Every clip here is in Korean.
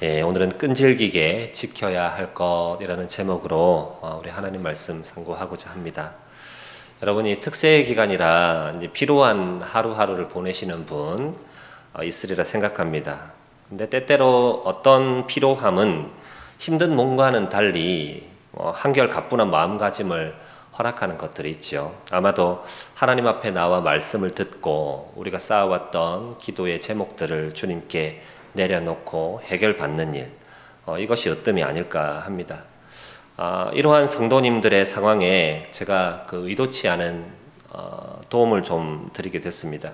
오늘은 끈질기게 지켜야 할 것이라는 제목으로 우리 하나님 말씀 상고하고자 합니다. 여러분이 특세 기간이라 이제 피로한 하루하루를 보내시는 분 있으리라 생각합니다. 근데 때때로 어떤 피로함은 힘든 몸과는 달리 한결 가뿐한 마음가짐을 허락하는 것들이 있죠. 아마도 하나님 앞에 나와 말씀을 듣고 우리가 쌓아왔던 기도의 제목들을 주님께 내려놓고 해결받는 일, 이것이 으뜸이 아닐까 합니다. 이러한 성도님들의 상황에 제가 의도치 않은 도움을 좀 드리게 됐습니다.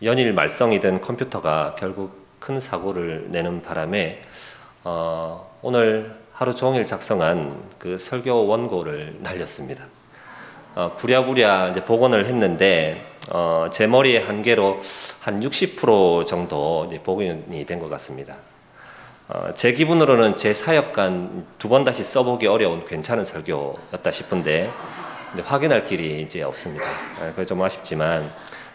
연일 말썽이 된 컴퓨터가 결국 큰 사고를 내는 바람에 오늘 하루 종일 작성한 그 설교 원고를 날렸습니다. 부랴부랴 이제 복원을 했는데 제 머리의 한계로 한 60% 정도 이제 복원이 된 것 같습니다. 제 기분으로는 제 사역간 두 번 다시 써보기 어려운 괜찮은 설교였다 싶은데 확인할 길이 이제 없습니다. 그래서 좀 아쉽지만,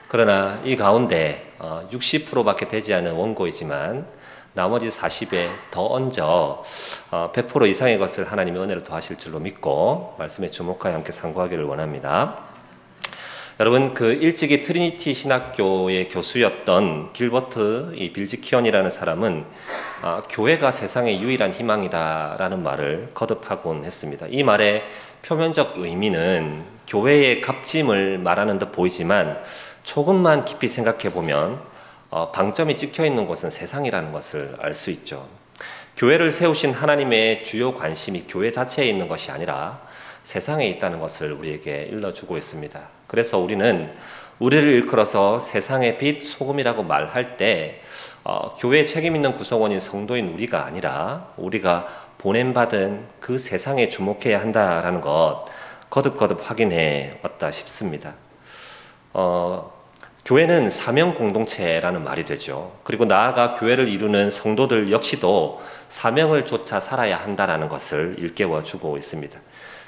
그러나 이 가운데 60%밖에 되지 않은 원고이지만 나머지 40에 더 얹어 100% 이상의 것을 하나님의 은혜로 더하실 줄로 믿고 말씀에 주목하여 함께 상고하기를 원합니다. 여러분, 일찍이 트리니티 신학교의 교수였던 길버트 빌지키언이라는 사람은 교회가 세상의 유일한 희망이다라는 말을 거듭하곤 했습니다. 이 말의 표면적 의미는 교회의 값짐을 말하는 듯 보이지만 조금만 깊이 생각해 보면 방점이 찍혀 있는 곳은 세상이라는 것을 알 수 있죠. 교회를 세우신 하나님의 주요 관심이 교회 자체에 있는 것이 아니라 세상에 있다는 것을 우리에게 일러주고 있습니다. 그래서 우리는 우리를 일컬어서 세상의 빛, 소금이라고 말할 때 교회에 책임 있는 구성원인 성도인 우리가 아니라 우리가 보냄받은 그 세상에 주목해야 한다라는 것 거듭거듭 확인해 왔다 싶습니다. 교회는 사명 공동체라는 말이 되죠. 그리고 나아가 교회를 이루는 성도들 역시도 사명을 좇아 살아야 한다는 것을 일깨워주고 있습니다.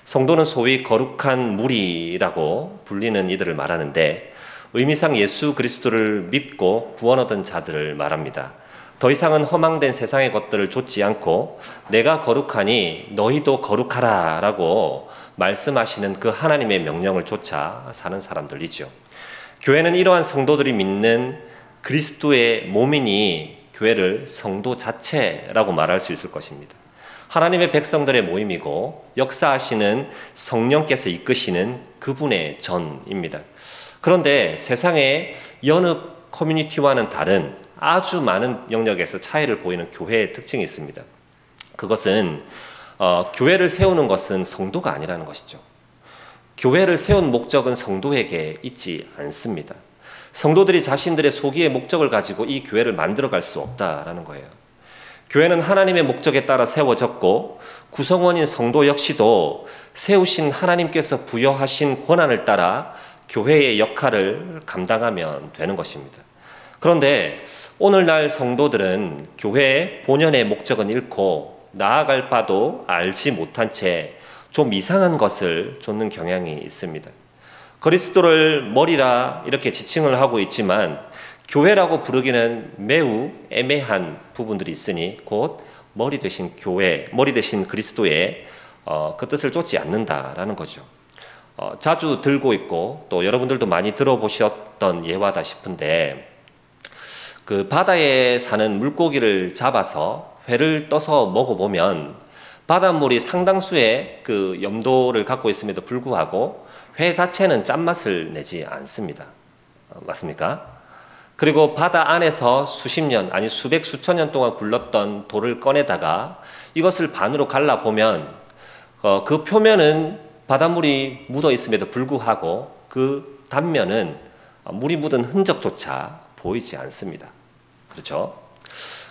성도는 소위 거룩한 무리라고 불리는 이들을 말하는데 의미상 예수 그리스도를 믿고 구원 얻은 자들을 말합니다. 더 이상은 허망된 세상의 것들을 좇지 않고 내가 거룩하니 너희도 거룩하라 라고 말씀하시는 그 하나님의 명령을 좇아 사는 사람들이죠. 교회는 이러한 성도들이 믿는 그리스도의 몸이니 교회를 성도 자체라고 말할 수 있을 것입니다. 하나님의 백성들의 모임이고 역사하시는 성령께서 이끄시는 그분의 전입니다. 그런데 세상의 여느 커뮤니티와는 다른 아주 많은 영역에서 차이를 보이는 교회의 특징이 있습니다. 그것은 교회를 세우는 것은 성도가 아니라는 것이죠. 교회를 세운 목적은 성도에게 있지 않습니다. 성도들이 자신들의 소기의 목적을 가지고 이 교회를 만들어갈 수 없다라는 거예요. 교회는 하나님의 목적에 따라 세워졌고 구성원인 성도 역시도 세우신 하나님께서 부여하신 권한을 따라 교회의 역할을 감당하면 되는 것입니다. 그런데 오늘날 성도들은 교회의 본연의 목적은 잃고 나아갈 바도 알지 못한 채 좀 이상한 것을 좇는 경향이 있습니다. 그리스도를 머리라 이렇게 지칭을 하고 있지만 교회라고 부르기는 매우 애매한 부분들이 있으니 곧 머리 대신 교회, 머리 대신 그리스도의 그 뜻을 좇지 않는다라는 거죠. 자주 들고 있고 또 여러분들도 많이 들어보셨던 예화다 싶은데 바다에 사는 물고기를 잡아서 회를 떠서 먹어보면 바닷물이 상당수의 염도를 갖고 있음에도 불구하고 회 자체는 짠맛을 내지 않습니다. 맞습니까? 그리고 바다 안에서 수십 년, 아니 수백, 수천 년 동안 굴렀던 돌을 꺼내다가 이것을 반으로 갈라보면 그 표면은 바닷물이 묻어 있음에도 불구하고 그 단면은 물이 묻은 흔적조차 보이지 않습니다. 그렇죠?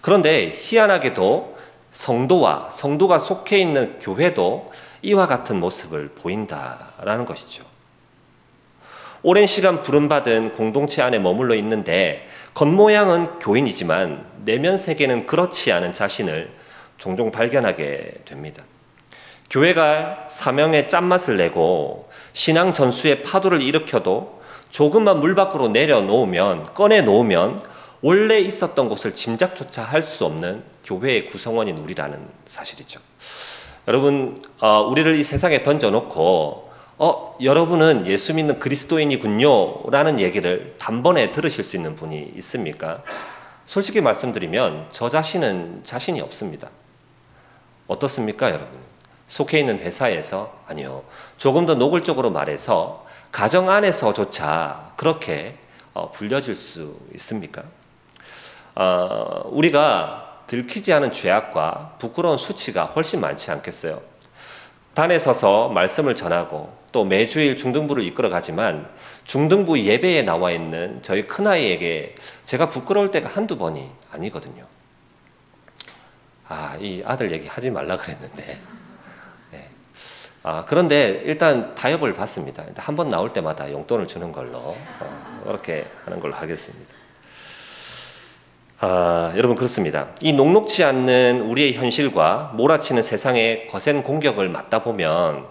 그런데 희한하게도 성도가 속해 있는 교회도 이와 같은 모습을 보인다라는 것이죠. 오랜 시간 부름받은 공동체 안에 머물러 있는데 겉모양은 교인이지만 내면 세계는 그렇지 않은 자신을 종종 발견하게 됩니다. 교회가 사명의 짠맛을 내고 신앙 전수의 파도를 일으켜도 조금만 물 밖으로 꺼내놓으면 원래 있었던 곳을 짐작조차 할 수 없는 교회의 구성원인 우리라는 사실이죠. 여러분, 우리를 이 세상에 던져놓고 여러분은 예수 믿는 그리스도인이군요 라는 얘기를 단번에 들으실 수 있는 분이 있습니까? 솔직히 말씀드리면 저 자신은 자신이 없습니다. 어떻습니까, 여러분? 속해 있는 회사에서, 아니요, 조금 더 노골적으로 말해서 가정 안에서조차 그렇게 불려질 수 있습니까? 우리가 들키지 않은 죄악과 부끄러운 수치가 훨씬 많지 않겠어요? 단에 서서 말씀을 전하고 또 매주일 중등부를 이끌어 가지만 중등부 예배에 나와 있는 저희 큰아이에게 제가 부끄러울 때가 한두 번이 아니거든요. 이 아들 얘기 하지 말라 그랬는데. 네. 그런데 일단 타협을 받습니다. 한 번 나올 때마다 용돈을 주는 걸로 그렇게 하는 걸로 하겠습니다. 여러분, 그렇습니다. 이 녹록지 않는 우리의 현실과 몰아치는 세상의 거센 공격을 맞다 보면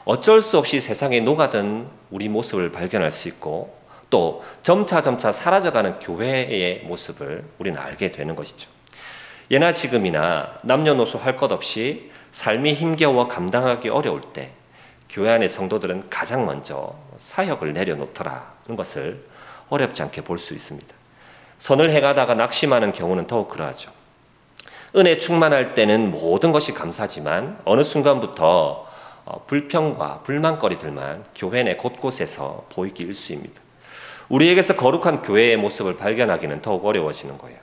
어쩔 수 없이 세상에 녹아든 우리 모습을 발견할 수 있고 또 점차 사라져가는 교회의 모습을 우리는 알게 되는 것이죠. 예나 지금이나 남녀노소 할 것 없이 삶이 힘겨워 감당하기 어려울 때 교회 안의 성도들은 가장 먼저 사역을 내려놓더라는 것을 어렵지 않게 볼 수 있습니다. 선을 행하다가 낙심하는 경우는 더욱 그러하죠. 은혜 충만할 때는 모든 것이 감사지만 어느 순간부터 불평과 불만거리들만 교회 내 곳곳에서 보이기 일쑤입니다. 우리에게서 거룩한 교회의 모습을 발견하기는 더욱 어려워지는 거예요.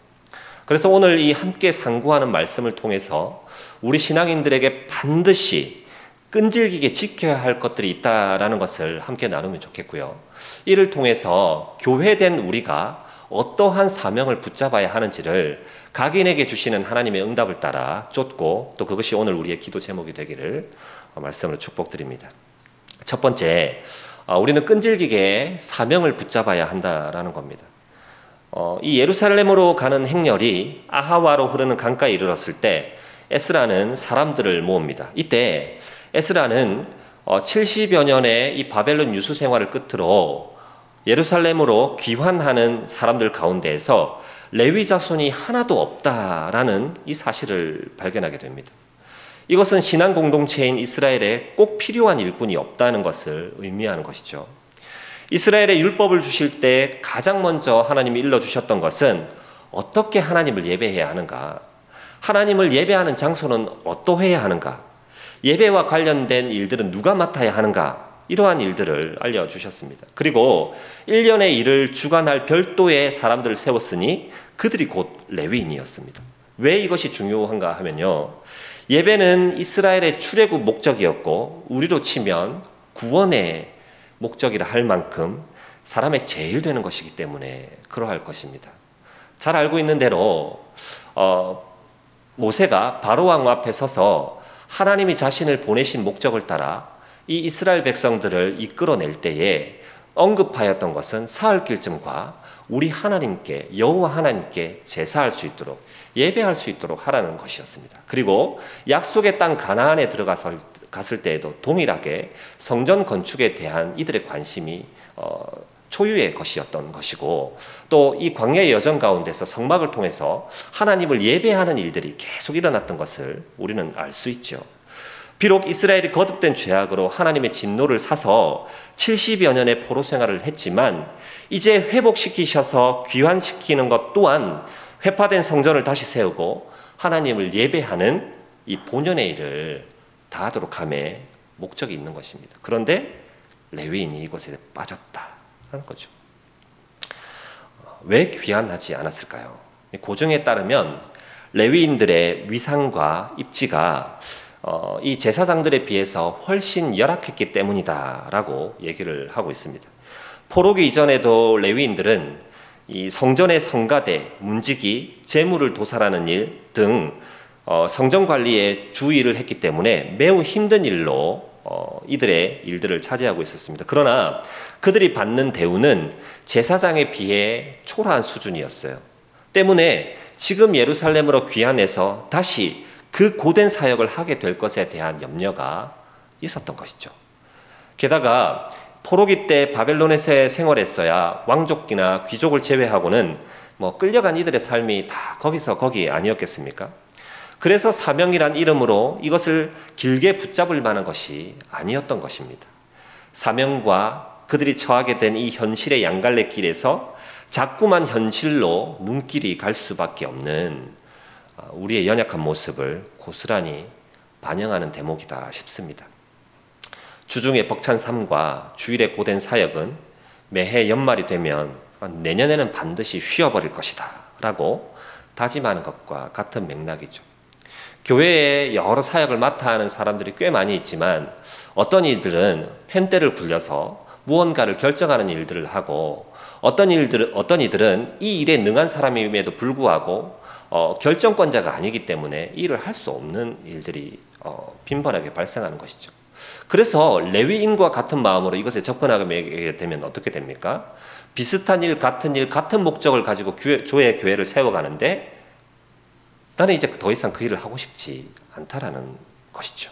그래서 오늘 이 함께 상고하는 말씀을 통해서 우리 신앙인들에게 반드시 끈질기게 지켜야 할 것들이 있다라는 것을 함께 나누면 좋겠고요. 이를 통해서 교회된 우리가 어떠한 사명을 붙잡아야 하는지를 각인에게 주시는 하나님의 응답을 따라 쫓고 또 그것이 오늘 우리의 기도 제목이 되기를 말씀으로 축복드립니다. 첫 번째, 우리는 끈질기게 사명을 붙잡아야 한다라는 겁니다. 이 예루살렘으로 가는 행렬이 아하와로 흐르는 강가에 이르렀을 때 에스라는 사람들을 모읍니다. 이때 에스라는 70여 년의 이 바벨론 유수 생활을 끝으로 예루살렘으로 귀환하는 사람들 가운데에서 레위 자손이 하나도 없다라는 이 사실을 발견하게 됩니다. 이것은 신앙 공동체인 이스라엘에 꼭 필요한 일꾼이 없다는 것을 의미하는 것이죠. 이스라엘의 율법을 주실 때 가장 먼저 하나님이 일러주셨던 것은 어떻게 하나님을 예배해야 하는가, 하나님을 예배하는 장소는 어떠해야 하는가, 예배와 관련된 일들은 누가 맡아야 하는가, 이러한 일들을 알려주셨습니다. 그리고 1년의 일을 주관할 별도의 사람들을 세웠으니 그들이 곧 레위인이었습니다. 왜 이것이 중요한가 하면요, 예배는 이스라엘의 출애굽 목적이었고 우리로 치면 구원의 목적이라 할 만큼 사람의 제일 되는 것이기 때문에 그러할 것입니다. 잘 알고 있는 대로 모세가 바로왕 앞에 서서 하나님이 자신을 보내신 목적을 따라 이 이스라엘 백성들을 이끌어낼 때에 언급하였던 것은 사흘길쯤과 우리 하나님께, 여호와 하나님께 제사할 수 있도록, 예배할 수 있도록 하라는 것이었습니다. 그리고 약속의 땅 가나안에 갔을 때에도 동일하게 성전 건축에 대한 이들의 관심이 초유의 것이었던 것이고, 또 이 광야의 여정 가운데서 성막을 통해서 하나님을 예배하는 일들이 계속 일어났던 것을 우리는 알 수 있죠. 비록 이스라엘이 거듭된 죄악으로 하나님의 진노를 사서 70여 년의 포로 생활을 했지만 이제 회복시키셔서 귀환시키는 것 또한 회파된 성전을 다시 세우고 하나님을 예배하는 이 본연의 일을 다하도록 함에 목적이 있는 것입니다. 그런데 레위인이 이곳에 빠졌다라는 거죠. 왜 귀환하지 않았을까요? 고증에 따르면 레위인들의 위상과 입지가 이 제사장들에 비해서 훨씬 열악했기 때문이다라고 얘기를 하고 있습니다. 포로기 이전에도 레위인들은 이 성전의 성가대, 문지기, 제물을 도살하는 일 등 성전 관리에 주의를 했기 때문에 매우 힘든 일로 이들의 일들을 차지하고 있었습니다. 그러나 그들이 받는 대우는 제사장에 비해 초라한 수준이었어요. 때문에 지금 예루살렘으로 귀환해서 다시 그 고된 사역을 하게 될 것에 대한 염려가 있었던 것이죠. 게다가 포로기 때 바벨론에서 생활했어야 왕족이나 귀족을 제외하고는 끌려간 이들의 삶이 다 거기서 거기 아니었겠습니까? 그래서 사명이란 이름으로 이것을 길게 붙잡을 만한 것이 아니었던 것입니다. 사명과 그들이 처하게 된 이 현실의 양갈래길에서 자꾸만 현실로 눈길이 갈 수밖에 없는 우리의 연약한 모습을 고스란히 반영하는 대목이다 싶습니다. 주중의 벅찬 삶과 주일의 고된 사역은 매해 연말이 되면 내년에는 반드시 쉬어버릴 것이다 라고 다짐하는 것과 같은 맥락이죠. 교회에 여러 사역을 맡아 하는 사람들이 꽤 많이 있지만 어떤 이들은 펜대를 굴려서 무언가를 결정하는 일들을 하고 어떤 이들은 이 일에 능한 사람임에도 불구하고 결정권자가 아니기 때문에 이 일을 할 수 없는 일들이 빈번하게 발생하는 것이죠. 그래서 레위인과 같은 마음으로 이것에 접근하게 되면 어떻게 됩니까? 비슷한 일, 같은 목적을 가지고 교회를 세워가는데 나는 이제 더 이상 그 일을 하고 싶지 않다라는 것이죠.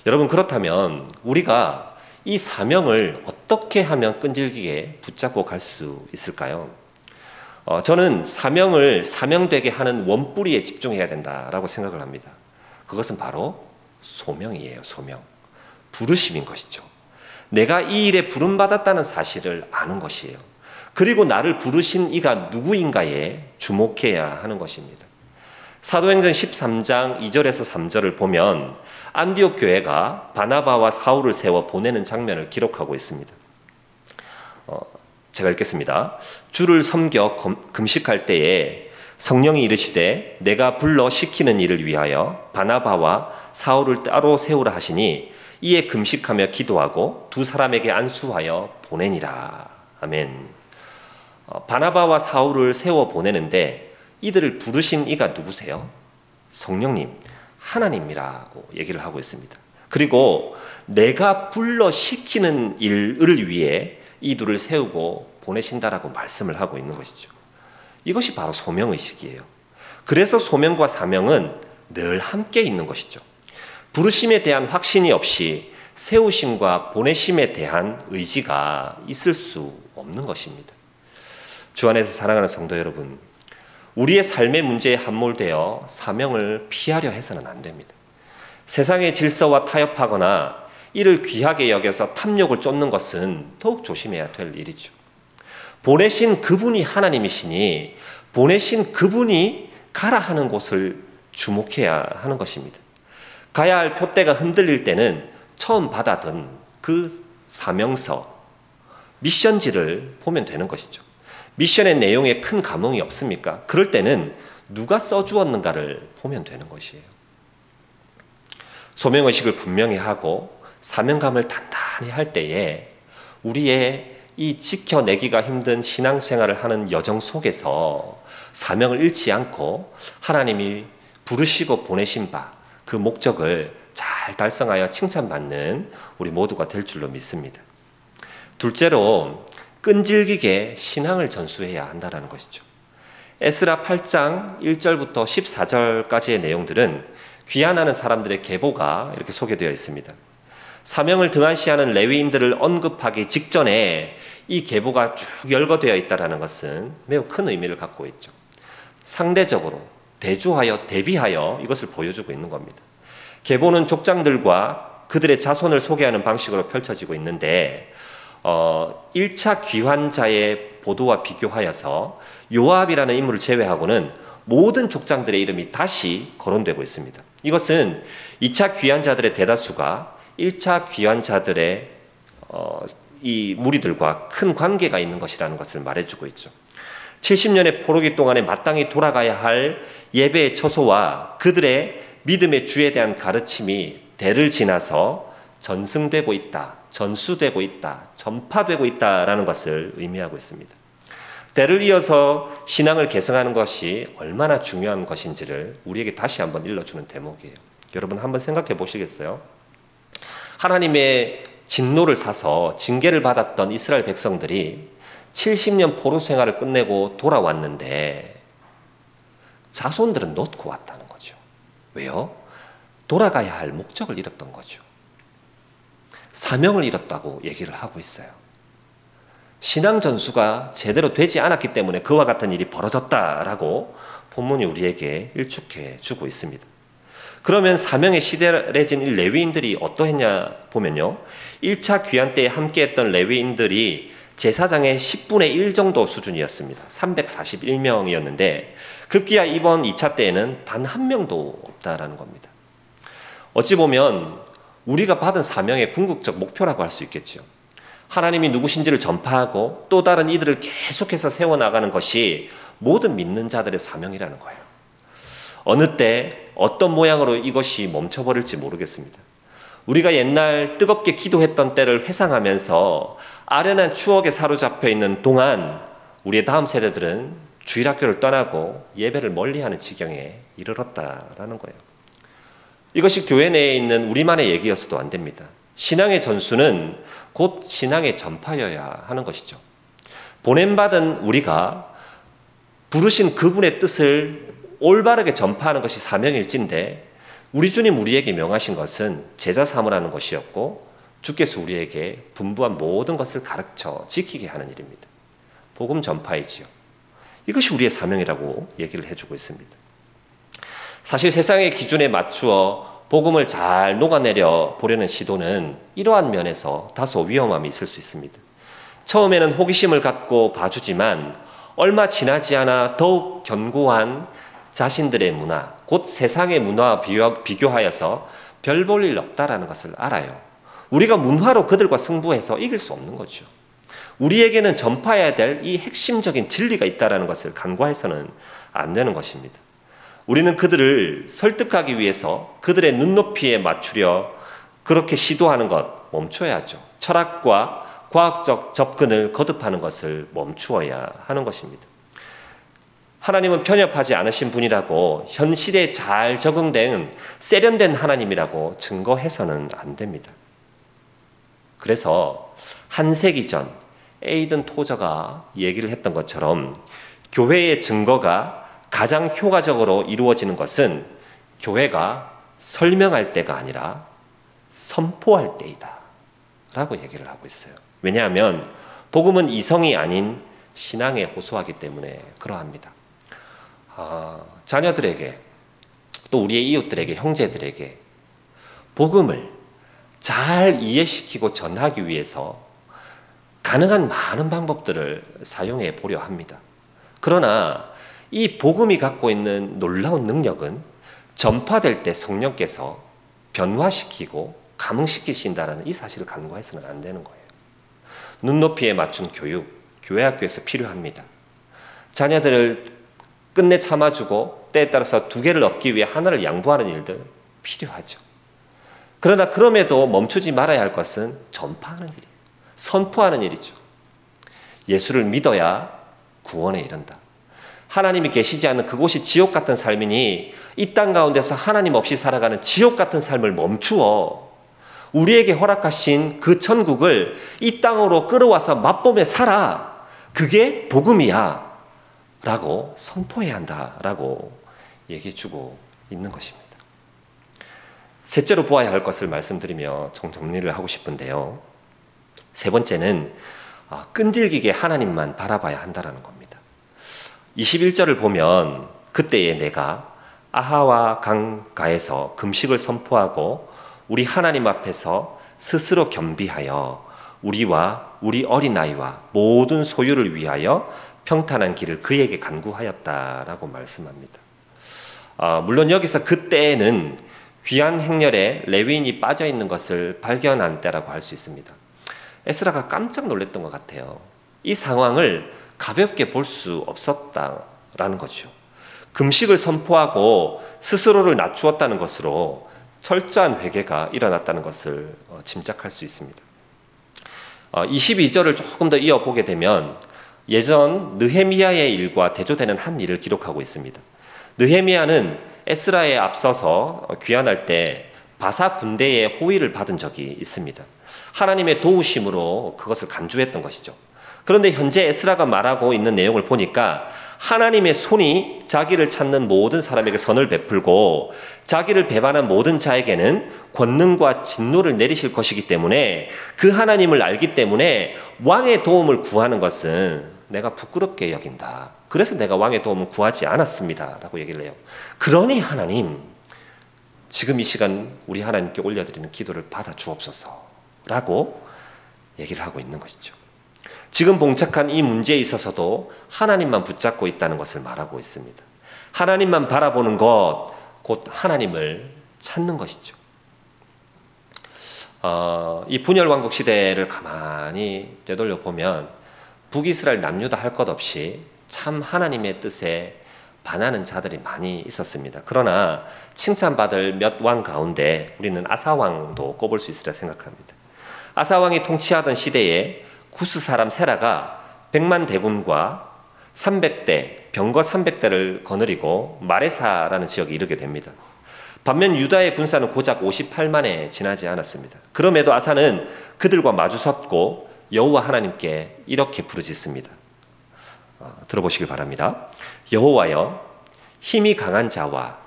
여러분, 그렇다면 우리가 이 사명을 어떻게 하면 끈질기게 붙잡고 갈 수 있을까요? 저는 사명을 사명되게 하는 원뿌리에 집중해야 된다라고 생각을 합니다. 그것은 바로 소명이에요. 소명. 부르심인 것이죠. 내가 이 일에 부름받았다는 사실을 아는 것이에요. 그리고 나를 부르신 이가 누구인가에 주목해야 하는 것입니다. 사도행전 13장 2절에서 3절을 보면 안디옥 교회가 바나바와 사울을 세워 보내는 장면을 기록하고 있습니다. 제가 읽겠습니다. 주를 섬겨 금식할 때에 성령이 이르시되 내가 불러 시키는 일을 위하여 바나바와 사울을 따로 세우라 하시니 이에 금식하며 기도하고 두 사람에게 안수하여 보내니라. 아멘. 바나바와 사울을 세워 보내는데 이들을 부르신 이가 누구세요? 성령님, 하나님이라고 얘기를 하고 있습니다. 그리고 내가 불러 시키는 일을 위해 이 둘을 세우고 보내신다라고 말씀을 하고 있는 것이죠. 이것이 바로 소명의식이에요. 그래서 소명과 사명은 늘 함께 있는 것이죠. 부르심에 대한 확신이 없이 세우심과 보내심에 대한 의지가 있을 수 없는 것입니다. 주 안에서 사랑하는 성도 여러분, 우리의 삶의 문제에 함몰되어 사명을 피하려 해서는 안 됩니다. 세상의 질서와 타협하거나 이를 귀하게 여겨서 탐욕을 쫓는 것은 더욱 조심해야 될 일이죠. 보내신 그분이 하나님이시니 보내신 그분이 가라 하는 곳을 주목해야 하는 것입니다. 가야 할 표대가 흔들릴 때는 처음 받아든 그 사명서, 미션지를 보면 되는 것이죠. 미션의 내용에 큰 감흥이 없습니까? 그럴 때는 누가 써주었는가를 보면 되는 것이에요. 소명의식을 분명히 하고 사명감을 단단히 할 때에 우리의 이 지켜내기가 힘든 신앙생활을 하는 여정 속에서 사명을 잃지 않고 하나님이 부르시고 보내신 바 그 목적을 잘 달성하여 칭찬받는 우리 모두가 될 줄로 믿습니다. 둘째로 끈질기게 신앙을 전수해야 한다는 것이죠. 에스라 8장 1절부터 14절까지의 내용들은 귀환하는 사람들의 계보가 이렇게 소개되어 있습니다. 사명을 등한시하는 레위인들을 언급하기 직전에 이 계보가 쭉 열거되어 있다는 것은 매우 큰 의미를 갖고 있죠. 상대적으로 대비하여 이것을 보여주고 있는 겁니다. 계보는 족장들과 그들의 자손을 소개하는 방식으로 펼쳐지고 있는데 1차 귀환자의 보도와 비교하여서 요압이라는 인물을 제외하고는 모든 족장들의 이름이 다시 거론되고 있습니다. 이것은 2차 귀환자들의 대다수가 1차 귀환자들의 이 무리들과 큰 관계가 있는 것이라는 것을 말해주고 있죠. 70년의 포로기 동안에 마땅히 돌아가야 할 예배의 처소와 그들의 믿음의 주에 대한 가르침이 대를 지나서 전승되고 있다, 전수되고 있다, 전파되고 있다라는 것을 의미하고 있습니다. 대를 이어서 신앙을 계승하는 것이 얼마나 중요한 것인지를 우리에게 다시 한번 일러주는 대목이에요. 여러분 한번 생각해 보시겠어요? 하나님의 진노를 사서 징계를 받았던 이스라엘 백성들이 70년 포로 생활을 끝내고 돌아왔는데 자손들은 놓고 왔다는 거죠. 왜요? 돌아가야 할 목적을 잃었던 거죠. 사명을 잃었다고 얘기를 하고 있어요. 신앙 전수가 제대로 되지 않았기 때문에 그와 같은 일이 벌어졌다라고 본문이 우리에게 일축해 주고 있습니다. 그러면 사명에 시달해진 이 레위인들이 어떠했냐 보면요, 1차 귀환 때에 함께했던 레위인들이 제사장의 10분의 1 정도 수준이었습니다. 341명이었는데 급기야 이번 2차 때에는 단 한 명도 없다라는 겁니다. 어찌 보면 우리가 받은 사명의 궁극적 목표라고 할 수 있겠죠. 하나님이 누구신지를 전파하고 또 다른 이들을 계속해서 세워나가는 것이 모든 믿는 자들의 사명이라는 거예요. 어느 때 어떤 모양으로 이것이 멈춰버릴지 모르겠습니다. 우리가 옛날 뜨겁게 기도했던 때를 회상하면서 아련한 추억에 사로잡혀 있는 동안 우리의 다음 세대들은 주일학교를 떠나고 예배를 멀리하는 지경에 이르렀다라는 거예요. 이것이 교회 내에 있는 우리만의 얘기여서도 안 됩니다. 신앙의 전수는 곧 신앙의 전파여야 하는 것이죠. 보냄받은 우리가 부르신 그분의 뜻을 올바르게 전파하는 것이 사명일진데 우리 주님 우리에게 명하신 것은 제자 삼으라는 것이었고 주께서 우리에게 분부한 모든 것을 가르쳐 지키게 하는 일입니다. 복음 전파이지요. 이것이 우리의 사명이라고 얘기를 해주고 있습니다. 사실 세상의 기준에 맞추어 복음을 잘 녹아내려 보려는 시도는 이러한 면에서 다소 위험함이 있을 수 있습니다. 처음에는 호기심을 갖고 봐주지만 얼마 지나지 않아 더욱 견고한 자신들의 문화, 곧 세상의 문화와 비교하여서 별 볼 일 없다라는 것을 알아요. 우리가 문화로 그들과 승부해서 이길 수 없는 거죠. 우리에게는 전파해야 될 이 핵심적인 진리가 있다라는 것을 간과해서는 안 되는 것입니다. 우리는 그들을 설득하기 위해서 그들의 눈높이에 맞추려 그렇게 시도하는 것 멈춰야죠. 철학과 과학적 접근을 거듭하는 것을 멈추어야 하는 것입니다. 하나님은 편협하지 않으신 분이라고 현 시대에 잘 적응된 세련된 하나님이라고 증거해서는 안 됩니다. 그래서 한 세기 전 에이든 토저가 얘기를 했던 것처럼 교회의 증거가 가장 효과적으로 이루어지는 것은 교회가 설명할 때가 아니라 선포할 때이다 라고 얘기를 하고 있어요. 왜냐하면 복음은 이성이 아닌 신앙에 호소하기 때문에 그러합니다. 자녀들에게 또 우리의 이웃들에게 형제들에게 복음을 잘 이해시키고 전하기 위해서 가능한 많은 방법들을 사용해 보려 합니다. 그러나 이 복음이 갖고 있는 놀라운 능력은 전파될 때 성령께서 변화시키고 감흥시키신다는 이 사실을 간과해서는 안 되는 거예요. 눈높이에 맞춘 교육, 교회 학교에서 필요합니다. 자녀들을 끝내 참아주고 때에 따라서 두 개를 얻기 위해 하나를 양보하는 일들 필요하죠. 그러나 그럼에도 멈추지 말아야 할 것은 전파하는 일이에요. 선포하는 일이죠. 예수를 믿어야 구원에 이른다. 하나님이 계시지 않는 그곳이 지옥 같은 삶이니 이 땅 가운데서 하나님 없이 살아가는 지옥 같은 삶을 멈추어 우리에게 허락하신 그 천국을 이 땅으로 끌어와서 맛보며 살아. 그게 복음이야 라고 선포해야 한다라고 얘기해 주고 있는 것입니다. 셋째로 보아야 할 것을 말씀드리며 정리를 하고 싶은데요. 세 번째는 끈질기게 하나님만 바라봐야 한다는 겁니다. 21절을 보면 그때에 내가 아하와 강가에서 금식을 선포하고 우리 하나님 앞에서 스스로 겸비하여 우리와 우리 어린아이와 모든 소유를 위하여 평탄한 길을 그에게 간구하였다라고 말씀합니다. 물론 여기서 그때에는 귀한 행렬에 레위인이 빠져 있는 것을 발견한 때라고 할 수 있습니다. 에스라가 깜짝 놀랐던 것 같아요. 이 상황을 가볍게 볼 수 없었다라는 거죠. 금식을 선포하고 스스로를 낮추었다는 것으로 철저한 회개가 일어났다는 것을 짐작할 수 있습니다. 22절을 조금 더 이어보게 되면 예전 느헤미야의 일과 대조되는 한 일을 기록하고 있습니다. 느헤미야는 에스라에 앞서서 귀환할 때 바사 군대의 호위를 받은 적이 있습니다. 하나님의 도우심으로 그것을 간주했던 것이죠. 그런데 현재 에스라가 말하고 있는 내용을 보니까 하나님의 손이 자기를 찾는 모든 사람에게 선을 베풀고 자기를 배반한 모든 자에게는 권능과 진노를 내리실 것이기 때문에 그 하나님을 알기 때문에 왕의 도움을 구하는 것은 내가 부끄럽게 여긴다. 그래서 내가 왕의 도움을 구하지 않았습니다. 라고 얘기를 해요. 그러니 하나님, 지금 이 시간 우리 하나님께 올려드리는 기도를 받아 주옵소서. 라고 얘기를 하고 있는 것이죠. 지금 봉착한 이 문제에 있어서도 하나님만 붙잡고 있다는 것을 말하고 있습니다. 하나님만 바라보는 것, 곧 하나님을 찾는 것이죠. 이 분열 왕국 시대를 가만히 되돌려 보면 북이스라엘 남유다 할 것 없이 참 하나님의 뜻에 반하는 자들이 많이 있었습니다. 그러나 칭찬받을 몇 왕 가운데 우리는 아사왕도 꼽을 수 있으리라 생각합니다. 아사왕이 통치하던 시대에 구스 사람 세라가 100만 대군과 300대, 병거 300대를 거느리고 마레사라는 지역에 이르게 됩니다. 반면 유다의 군사는 고작 58만에 지나지 않았습니다. 그럼에도 아사는 그들과 마주섰고 여호와 하나님께 이렇게 부르짖습니다. 들어보시길 바랍니다. 여호와여, 힘이 강한 자와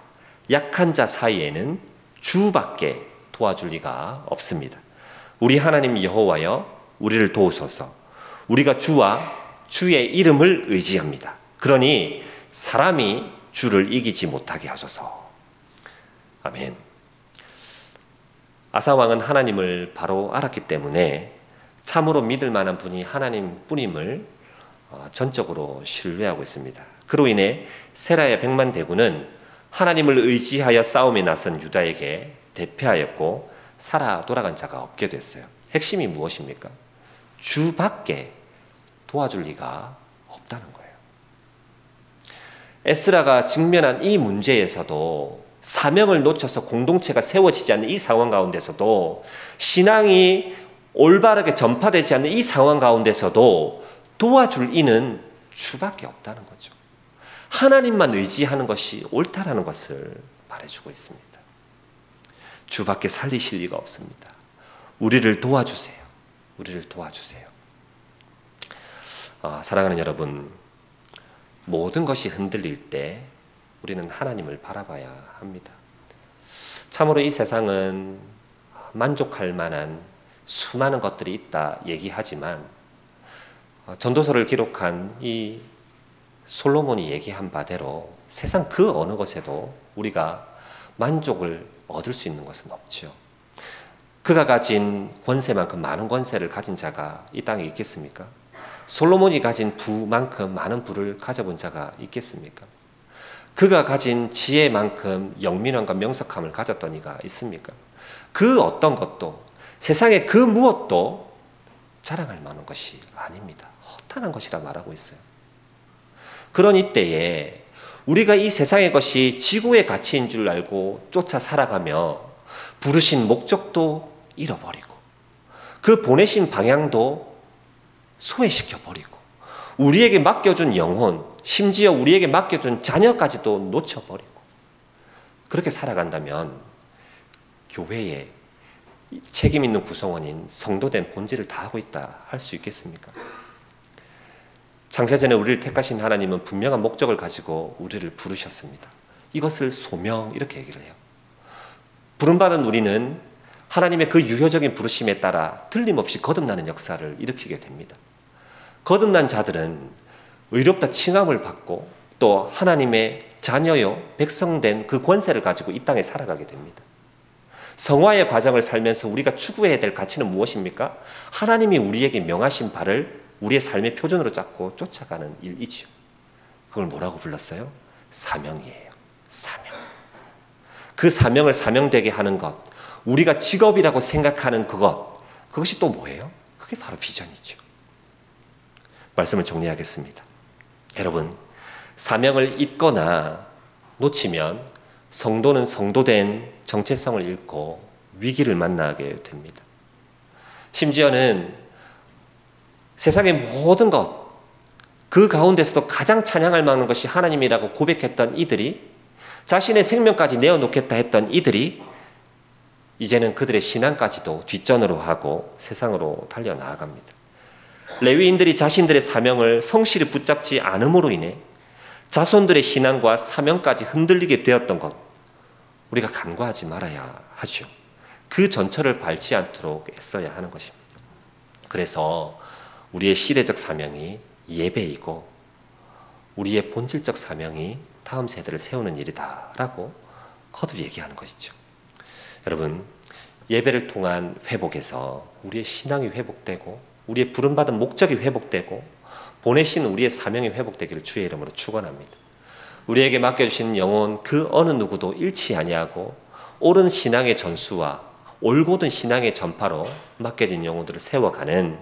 약한 자 사이에는 주밖에 도와줄 리가 없습니다. 우리 하나님 여호와여, 우리를 도우소서. 우리가 주와 주의 이름을 의지합니다. 그러니 사람이 주를 이기지 못하게 하소서. 아멘. 아사왕은 하나님을 바로 알았기 때문에 참으로 믿을 만한 분이 하나님 뿐임을 전적으로 신뢰하고 있습니다. 그로 인해 세라의 100만 대군은 하나님을 의지하여 싸움에 나선 유다에게 대패하였고 살아 돌아간 자가 없게 됐어요. 핵심이 무엇입니까? 주밖에 도와줄 리가 없다는 거예요. 에스라가 직면한 이 문제에서도 사명을 놓쳐서 공동체가 세워지지 않는 이 상황 가운데서도 신앙이 올바르게 전파되지 않는 이 상황 가운데서도 도와줄 이는 주밖에 없다는 거죠. 하나님만 의지하는 것이 옳다라는 것을 말해주고 있습니다. 주밖에 살리실 리가 없습니다. 우리를 도와주세요. 우리를 도와주세요. 사랑하는 여러분, 모든 것이 흔들릴 때 우리는 하나님을 바라봐야 합니다. 참으로 이 세상은 만족할 만한 수많은 것들이 있다 얘기하지만 전도서를 기록한 이 솔로몬이 얘기한 바대로 세상 그 어느 것에도 우리가 만족을 얻을 수 있는 것은 없죠. 그가 가진 권세만큼 많은 권세를 가진 자가 이 땅에 있겠습니까? 솔로몬이 가진 부만큼 많은 부를 가져본 자가 있겠습니까? 그가 가진 지혜만큼 영민함과 명석함을 가졌던 이가 있습니까? 그 어떤 것도 세상의 그 무엇도 자랑할 만한 것이 아닙니다. 허탄한 것이라 말하고 있어요. 그런 이때에 우리가 이 세상의 것이 지구의 가치인 줄 알고 쫓아 살아가며 부르신 목적도 잃어버리고 그 보내신 방향도 소외시켜버리고 우리에게 맡겨준 영혼, 심지어 우리에게 맡겨준 자녀까지도 놓쳐버리고 그렇게 살아간다면 교회에 책임 있는 구성원인 성도된 본질을 다하고 있다 할 수 있겠습니까? 창세전에 우리를 택하신 하나님은 분명한 목적을 가지고 우리를 부르셨습니다. 이것을 소명 이렇게 얘기를 해요. 부름받은 우리는 하나님의 그 유효적인 부르심에 따라 틀림없이 거듭나는 역사를 일으키게 됩니다. 거듭난 자들은 의롭다 칭함을 받고 또 하나님의 자녀요 백성된 그 권세를 가지고 이 땅에 살아가게 됩니다. 성화의 과정을 살면서 우리가 추구해야 될 가치는 무엇입니까? 하나님이 우리에게 명하신 바를 우리의 삶의 표준으로 잡고 쫓아가는 일이지요. 그걸 뭐라고 불렀어요? 사명이에요. 사명. 그 사명을 사명되게 하는 것, 우리가 직업이라고 생각하는 그것이 또 뭐예요? 그게 바로 비전이죠. 말씀을 정리하겠습니다. 여러분, 사명을 잊거나 놓치면 성도는 성도된 정체성을 잃고 위기를 만나게 됩니다. 심지어는 세상의 모든 것, 그 가운데서도 가장 찬양할 만한 것이 하나님이라고 고백했던 이들이 자신의 생명까지 내어놓겠다 했던 이들이 이제는 그들의 신앙까지도 뒷전으로 하고 세상으로 달려나아갑니다. 레위인들이 자신들의 사명을 성실히 붙잡지 않음으로 인해 자손들의 신앙과 사명까지 흔들리게 되었던 것, 우리가 간과하지 말아야 하죠. 그 전철을 밟지 않도록 애써야 하는 것입니다. 그래서 우리의 시대적 사명이 예배이고 우리의 본질적 사명이 다음 세대를 세우는 일이다라고 거듭 얘기하는 것이죠. 여러분, 예배를 통한 회복에서 우리의 신앙이 회복되고 우리의 부름받은 목적이 회복되고 보내신 우리의 사명이 회복되기를 주의 이름으로 축원합니다. 우리에게 맡겨주신 영혼 그 어느 누구도 잃지 아니하고 옳은 신앙의 전수와 올곧은 신앙의 전파로 맡겨진 영혼들을 세워가는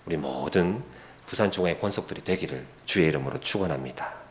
우리 모든 부산중앙의 권속들이 되기를 주의 이름으로 축원합니다.